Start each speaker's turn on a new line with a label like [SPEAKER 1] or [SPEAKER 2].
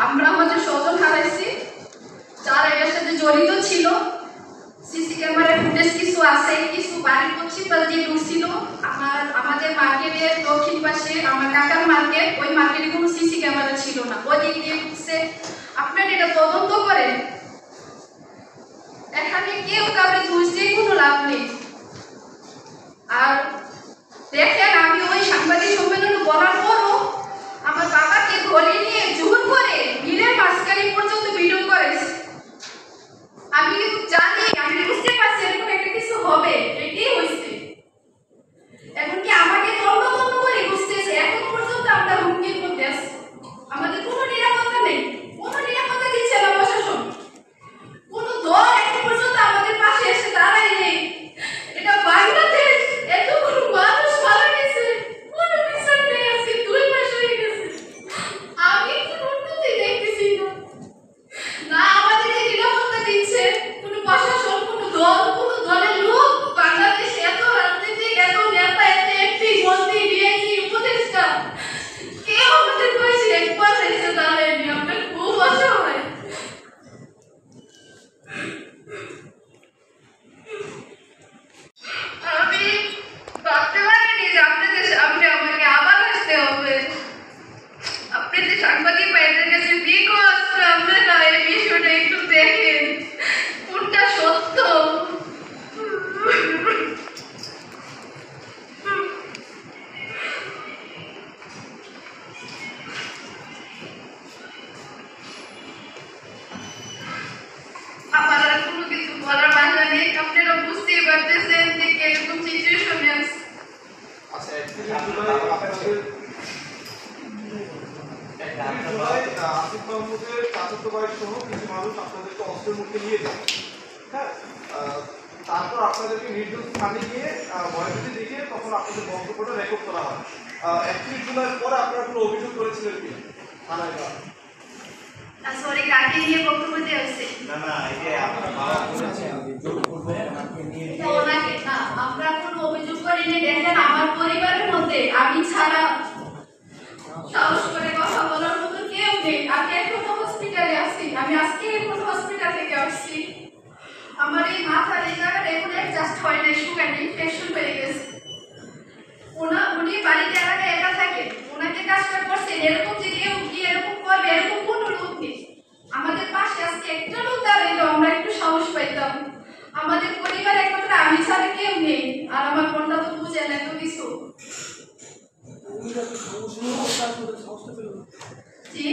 [SPEAKER 1] আমরা আমাদের স্বজন হারাইছি যারা এর সাথে জড়িত ছিল। সিসি ক্যামেরার ফুটেজ কিছু আছে, কিছু বাড়ির পশ্চিম পাশ দিয়ে ঢুকছিল। আমাদের মার্কেটের দক্ষিণ পাশে আমার কাকার মার্কেট, ওই মার্কেটে কোনো সিসি ক্যামেরা ছিল না, ওই দিক দিয়ে ঢুকছে। আপনারা এটা তদন্ত করেন, এখানে কেউ কাউকে দোষ দিয়ে কোনো লাভ নেই। আর দেখেন, আমি ওই সাংবাদিক সম্মেলনে বলার পরও আমার বাবাকে ধরে নিয়ে জোর করে বিলের মাঝখানে পর্যন্ত ভিডিও করেছে। আমি কিন্তু জানি, আমি বুঝতে পারছি এরকম একটা কিছু হবে, এটাই হয়েছে। এখন কি আমাকে তন্ন করে বুঝতেছে, এখন পর্যন্ত আমরা হুমকির মধ্যে আছি। আমাদের কোনো নিরাপত্তা নেই, কোনো নিরাপত্তা দিচ্ছে না প্রশাসন, কোনো দল এখন পর্যন্ত আমাদের পাশে এসে দাঁড়ায় নেই। এটা বাংলাদেশ, এতগুলো মানুষ মারা গেছে, কোনো বিচার নেই। আজকে 2 মাস হয়ে গেছে, আমি কোনো উন্নতি দেখতেছি না। না আমাদেরকে নিরাপত্তা দিচ্ছে কোনো প্রশাসন, কোনো দল, কোনো দলের লোক। বাংলাদেশে এত রাজনীতিক, এত নেতা, এত এমপি, মন্ত্রী, ডিআইজি, উপদেষ্টা, কেউ আমাদের পাশে একবার এসে দাঁড়ায়নি। আমরা খুব অসহায়। আমি ভাবতে পারিনি যে আপনাদের সামনে আমাকে আবার আসতে হবে। আপনাদের সাংবাদিক ভাইদের কাছে রিকোয়েস্ট, আপনারা এই বিষয়টা একটু দেখেন কোনটা সত্য। আমার আর কোনো কিছু বলার ভাষা নেই। আপনারা বুঝতেই পারতেছেন যে কিরকম সিচুয়েশনে আছে।
[SPEAKER 2] আসিফ মাহমুদের চাচাতো ভাই সহ কিছু মানুষ আপনাদেরকে অস্ত্রের মুখে নিয়ে যায়। হ্যাঁ, তারপর আপনাদেরকে নির্দিষ্ট স্থানে গিয়ে ভয়ভীতি দেখিয়ে তখন আপনাদের বক্তব্যটা রেকর্ড করা হয়। 31 জুলাইয়ের পরে আপনারা কোনো অভিযোগ করেছিলেন কি থানায়?
[SPEAKER 1] সরি, কাকে নিয়ে বক্তব্য দেওয়া হয়েছে?
[SPEAKER 2] না, এই যে আপনারা বাবা বলেছেন যোগ করবে আমাকে নিয়ে
[SPEAKER 1] ওনাকে না, আমরা কোনো অভিযোগ করিনি। দেখেন, আমার পরিবারের মধ্যে আমি ছাড়া সাহস করে কথা বলার মতো কেউ নেই। আমি এখনো হসপিটালে আছি, আমি আজকে এখন হসপিটাল থেকে আসছি। আমার এই মাথার এই জায়গাটা এখন অ্যাডজাস্ট হয় না, সুগার ইনফেকশন হয়ে গেছে। উনি বাড়িতে এলাকায় একা থাকে, ওনাকে কাজটা করছেন, এরকম যে কেউ গিয়ে এরকম করবে এরকম কোনো লোক নেই। আমাদের পাশে আজকে একটা লোক দাঁড়াইলো আমরা একটু সাহস পাইতাম। আমাদের পরিবার একমাত্র আমি ছাড়া কেউ নেই। আর আমার বোনটা তো বুঝে না এত কিছু। জি